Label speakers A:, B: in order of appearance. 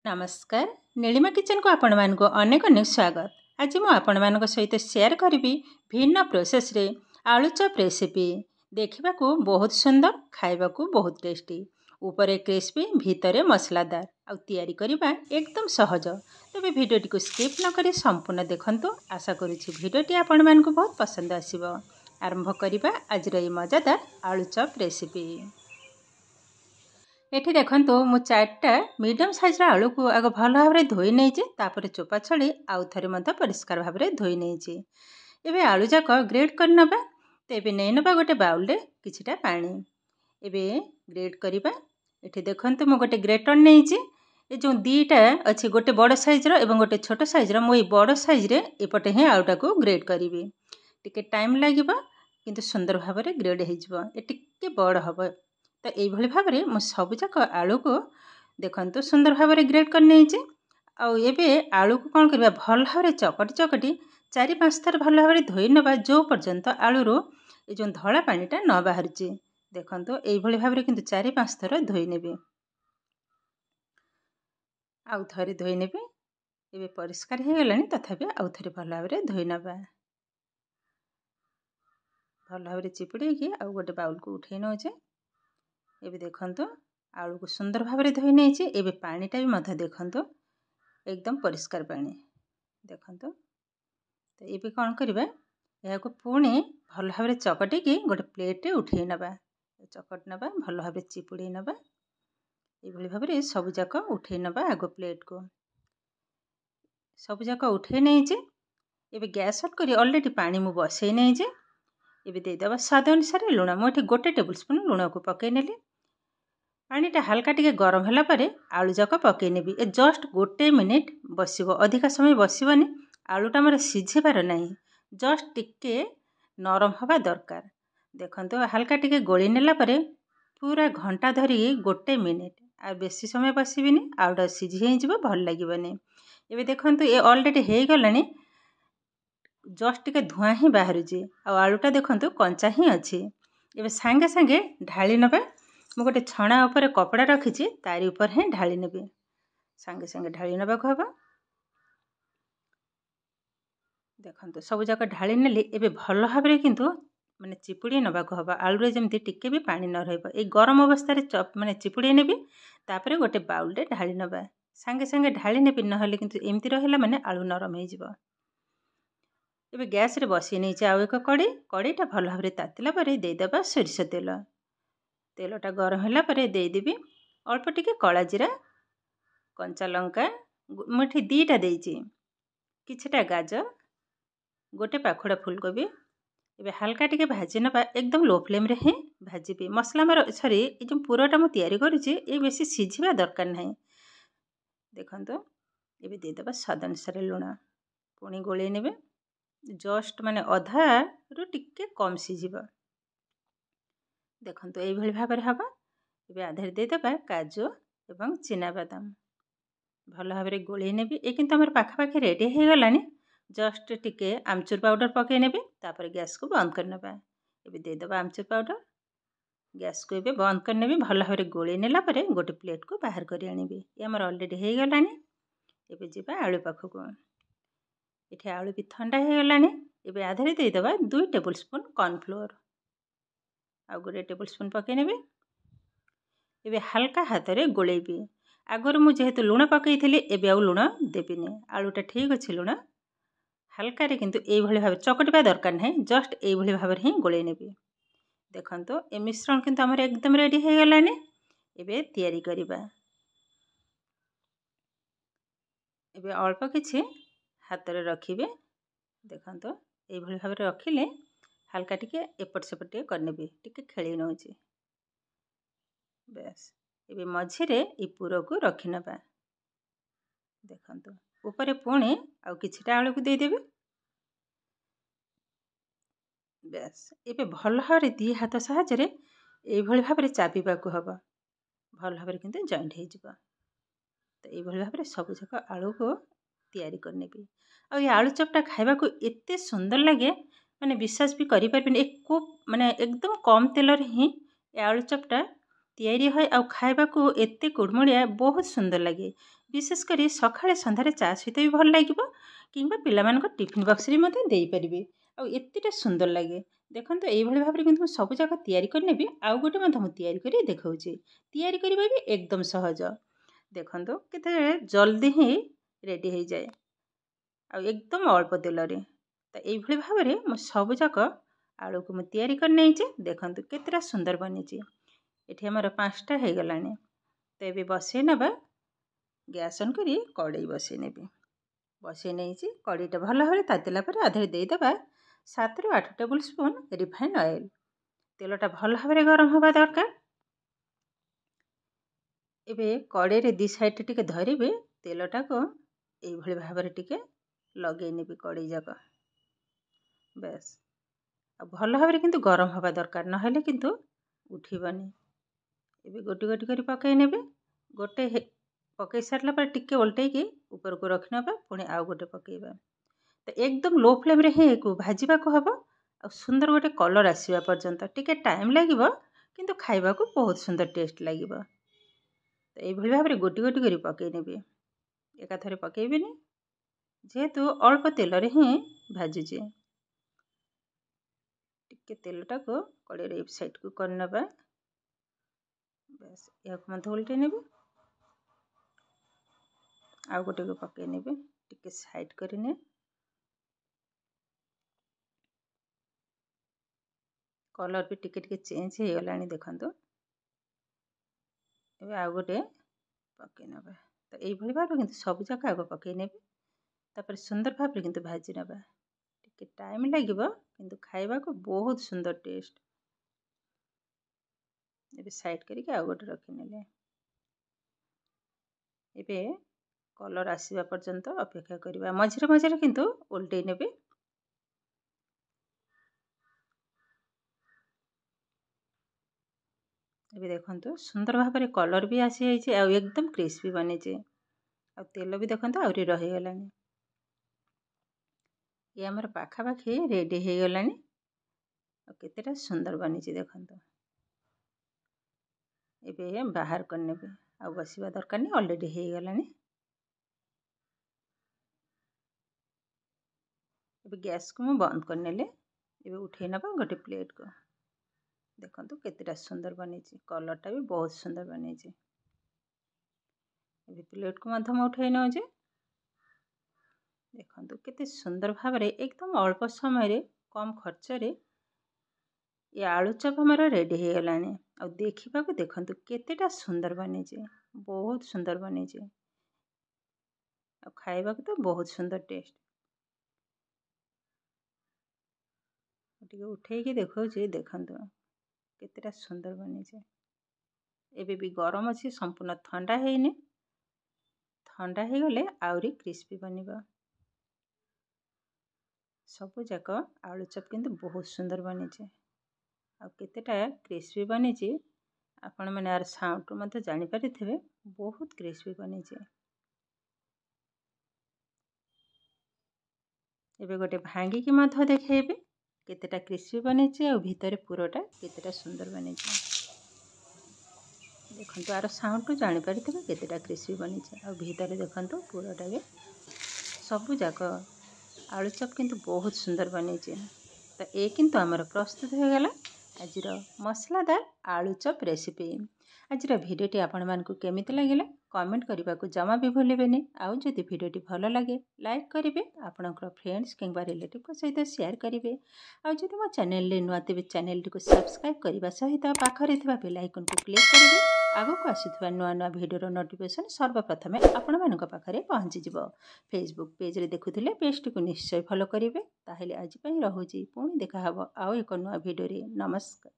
A: नमस्कार नीलिमा किचन को आपण मानक अनेक अनेक स्वागत। आज मु आपण मानक सहित शेयर करी भिन्न प्रोसेस रे आलू चॉप रेसिपी। देखा बहुत सुंदर, खाइबा बहुत टेस्टी, ऊपर क्रिस्पी भितर मसलादार आउ तैयारी करबा एकदम सहज। तेबे भिडियोटी को स्किप न करी संपूर्ण देखंतु। आशा करुछि भिडियोटी आपण मानक बहुत पसंद आसीबो। आरंभ करबा आज रे मजादार आलू चॉप रेसिपी। एठी देखंतु मु 4टा मीडियम साइज आलू को आग भल भाव में धोई नहीं, तापर चोपा छड़ी आउ थे मत परिष्कार भाव में धोई नहीं। एबे आलू जाक ग्रेड कर नबा। तेबे नहीं नबा गोटे बाउल रे किछिटा पानी। एबे ग्रेड करबा। एठी देखंतु मु गोटे ग्रेटर नहीं। ए जो दीटा अच्छी गोटे बड़ साइज रो एवं गोटे छोट साइज रो, मु बड़ साइज रे एपटे ही आलूटा को ग्रेड करी। टिके टाइम लागिबा किंतु सुंदर भाव में ग्रेड हो जिवो। ए टिके बड़ हबो। तो यही भाव में मु सबुजाक आलू को देखंतु सुंदर भाव में ग्रेड कर नहीं। आबे आलू को कौन करबा भल भाव में चकटी चकटी 4-5 थर भल भाव में धोई नबा, जो पर्यंत आलू रो ये जो धला पानीटा न बाहर। देखंतु यही भाव में किंतु 4-5 थर धोई नेबे। आउ थरे धोई नेबे। एबे परिष्कार हो गलानी, तथापि आउ थरे भल भाव में धोई नबा। भल भाव में चिपुड़ी कि आउ गोटे बाउल को उठे नौचे। एबे देखंतु आलू को सुंदर भाव में धोई नहीं। एबे पानीटा भी मध्य देखंतु एकदम परिष्कार पानी। देखंतु तो एबे कौन करबा, या को पुणी भल भाव में चकटी कि गोटे प्लेट रे उठे नबा। चकट नबा, भल भाव में चिपुड़ी नबा। एभली भाव में सब जाक उठे नबा। आगो प्लेट को सब जाक उठे नहीं। एबे गैस ऑन करी ऑलरेडी पानी मु बसई नहीं। एबे दे दबा स्वाद अनुसार लुण। मुझे गोटे टेबल स्पून लुण को पकई नेली। पानीटा हल्का टिके गरम होला परे आलू जाक पकई नेबी। ए जस्ट गोटे मिनिट बसिबो, अधिका समय बसिबनी। आलूटा मोर सिझिबार नहीं, जस्ट टिके नरम हवा दरकार। देखंतु हल्का टिके गोली नेला परे पूरा घंटा धरी गोटे मिनिट आ बेसी समय बसिबिनी। आलूटा सिझी हे जिवो, भल लागिबनी। एबे देखंतु ए ऑलरेडी हे गलानी, जस्ट टिके धुआं ही बाहर जी। आलूटा देखंतु कंचा ही अच्छी। एबे सांगे सांगे ढाली नबा। मु गोटे छणा ऊपर कपड़ा रखी, तारी ऊपर ही ढाली नेबे। सांगे सांगे ढाली नबा को हबा। देखंतु सब जाक ढाली नेली। एबे भल भाव में किंतु माने चिपुड़ी नबा को हबा। आलू रे जेमती टिके भी पानी न रहइबो। ए गरम अवस्था रे माने चिपुड़ी नेबी। तापरे गोटे बाउल रे ढाली नबा। सांगे सांगे ढाली नेबी, नहले किंतु एमती रहला माने आलू नरम हे जिवो। एबे गैस रे बसी नहीं आउ एक कड़ी। कड़ीटा भल भाव में तातिला परे दे दबा सोरिष तेल। तेलटा गरम होला परे दे देबी अल्प टिके कला जीरा, कंचा लंका मुठी 2टा देइची, किछटा गाजर, गोटे पाखुड़ा फूलकोबी। एबे हल्का टिके भाजी नबा। एकदम लो फ्लेम रे ही भाजीबी। मसला मोर सॉरी ए जो पुराटा मु तैयारी करूची ए बेसी सिझिबा दरकार नहीं। देखंतु एबे दे दबा स्वाद अनुसार लुण। पुणी गोळेई नेबे। जस्ट माने अधा रु टिके कम सिझिबा। देखंतु एई भली भाबरे हबा। एबे आधर दे दबा काजू एवं चिना बादाम। भल भाव में गोळेई नेबी। ए किंतु हमर पाखा पाखी रेडी हे गलानी। जस्ट टिके आमचूर पाउडर पकई नेबे। तापर गैस को बंद कर नबा। एबे दे दबा आमचूर पाउडर। गैस को एबे बंद कर नेबी। भल भाव में गोळेई नेला परे गोटे प्लेट को बाहर करी आनिबी। ए हमर ऑलरेडी हे गलानी। एबे जिबा आलू पाखो को। एठी आलू भी ठंडा हे गलानी। एबे आधरे दे दबा 2 टेबल स्पून कॉर्नफ्लोर। आ गोटे टेबल स्पून पकई नेबे। एबे हल्का हाथ रे गोळेबी। आगर मु जेहेतु लुण पकई थिली, एबे आउ लुण देबिनी। आलूटा ठीक अछि लुण। हल्का रे किंतु एई भली भाव चकटिबा दरकार नहीं, जस्ट एई भली भाव रे ही गोळेई नेबी। देखंतु ए मिश्रण किंतु हमर एकदम रेडी हे गलानी। एबे तैयारी करिबा। एबे अल्प किछि हाथ रे रखिबे। देखंतु एई भली भाव रे रखिले हल्का टिके एपट सेपट टिके करनेबी। टिके खेली नउची। बस एबे मझिरे ई पूरो को रखि नबा। देखंतु ऊपर पुणी आउ किछिटा आलू को दे देबे। बस एबे भल भाव में 2 हाथ साहाय्य रे एई भली भाव में चापिबा को हबा। भल भाव में किंतु जॉइंट हे जिवो। तो एई भली भाव में सब जाक आलू को तैयारी करनेबी। आ ये आलू चपटा खाइबा को एते सुंदर लगे, माने विश्वास भी करि परबिनी। एक माने एकदम कम तेल रे ही ए आलू चपटा तैयारी है। आ खाइबा को एते कुड़मुड़िया बहुत सुंदर लगे। विशेषकर सकाळे सन्धारे चा सहित भी भल लगे कि पिलामान टिफिन बक्स रे मते देई परिबे आ एतेटा सुंदर लगे। देखो ये भाव में सब जाक तैयारी करनेबी आउ गोटे तैयारी कर देखा तैयारी करबा भी एकदम सहज। देखो केते जल्दी ही रेडी हो जाए आ एकदम अल्प तेल रे। तो ये भाव में मो सब जाक आलू को मुझे तैयारी कर नहीं देखो केतेटा सुंदर बनी ये आमर 5टा हो गला। तो ये बसई नवा गैस ऑन करी कड़ई बसई नेबी बसई नहीं कड़ईटा भल भाव तातिला आधे देदेबा 7 ରୁ 8 टेबल स्पून रिफाइन ऑयल। तेलटा भल भाव गरम हवा दरकार। एबे कड़ई रे दी साइड टिके धरिबे तेलटा को ये भाव में टिके लगे नेबी कड़ई जाक बेस भल भाव में किंतु गरम हवा दरकार नहेले किंतु उठिबनी। एबे गोटी गोटी करी पकई नेबे गोटे पकई सारला पर टिके उल्टे की ऊपर को रखिनबा पुणी आउ गोटे पकईबा। तो एकदम लो फ्लेम रे ही को भाजीबा को हबो आ सुंदर गोटे कलर आसीबा पर्यंत टिके टाइम लागिबो किंतु खाइबा को बहुत सुंदर टेस्ट लागिबो। तो ये भाव में गोटी गोटी करी पकई नेबे एका थरे पकईबेनी जेहेतु अल्प तेल रे ही भाजुचे। टिके तेलटा को कड़े रे साइड को करनबा बस या मत उल्टे नेबे आउ गोटे को पकई नेबे टिके साइड करने कलर भी टिके टिके चेंज हो गलानी देखंतु। एबे आउ गोटे पकई नबा। तो ये भाव में सब जाक आग पकई नेबे तापर सुंदर भाव में किंतु भाजी नबा टिके टाइम लागिबो किंतु खाइबा को बहुत सुंदर टेस्ट। एबे साइड करके आउ गोटे रखिनेले एबे कलर आसीबा पर्यंत अपेक्षा करबा मझिरे मझिरे किंतु उल्टे नेबे। एबे देखंतु सुंदर भाव में कलर भी आसी जाइए आ एकदम क्रिस्पी बनी आ तेल भी देखंतु आउरी रही गलानी। ये आमर पाखापाखी रेडी हो गलानी केतेटा सुंदर बनी देखंतु। एबे बाहर करनेबे आ बसिबा दरकार नहीं ऑलरेडी हो गलानी। एबे गैस को मु बंद करनेले एबे उठे नबा गोटे प्लेट को देखंतु केतेटा सुंदर बनी कलरटा भी बहुत सुंदर बनी। एबे प्लेट को मध्यम उठे नौजे देखंतु केते सुंदर भाव में एकदम अल्प समय रे कम खर्च रे ये आलू चप हमारा रेडी हो गलानी। आ देखिबा को देखंतु केतेटा सुंदर बनी बहुत सुंदर बनी आ खाइबा को तो बहुत सुंदर टेस्ट। टिके उठे की देखौछि देखंतु केतेटा सुंदर बनी एबे भी गरम अच्छी संपूर्ण ठंडा हैनी ठंडा हो गले आउरी क्रिस्पी बनिबा। सब जाक आलू चप किंतु बहुत सुंदर बनी आ केतेटा क्रिस्पी बनी आपण मैंने यार साउंड मत जानी पारिथिबे बहुत क्रिस्पी बनी। एबे गोटे भांगी की मत देखेबे केतेटा क्रिस्पी बनी आ भितर पुरोटा केतेटा सुंदर बनी देखंतु आर साउंड तो जानी पारिथिबे केतेटा क्रिस्पी बनी आ भितर देखंतु पुरोटा भी सब जाक आलू चप किंतु बहुत सुंदर बनी। तो ये किंतु आमर प्रस्तुत हो गला आज मसलादार आलू चप रेसिपी। आज भिडियोटी आपण मानकु केमिति लागिला कमेंट करने को जमा भी भूलेबेनी। आउ जदि भिडियोटी भल लगे लाइक करेंगे आपणकर फ्रेंड्स किंबा रिलेटिव को सहित शेयर करेंगे। आउ जदि मो चैनल रे नुआ तेबे चैनल को सब्सक्राइब करने सहित पाखरे थिबा बेल आइकन को क्लिक करेंगे। आगको आसुवा नुआ नुआ भिडियोर नोटिफिकेशन सर्वप्रथम आपण मानक पाखरे पहुँची जिवो। फेसबुक पेज रे देखुथिले पेजटी को निश्चय फॉलो करेंगे। ताहेले आज पई रहुची पुणी देखा हबो आउ एक नुआ भिडियो रे। नमस्कार।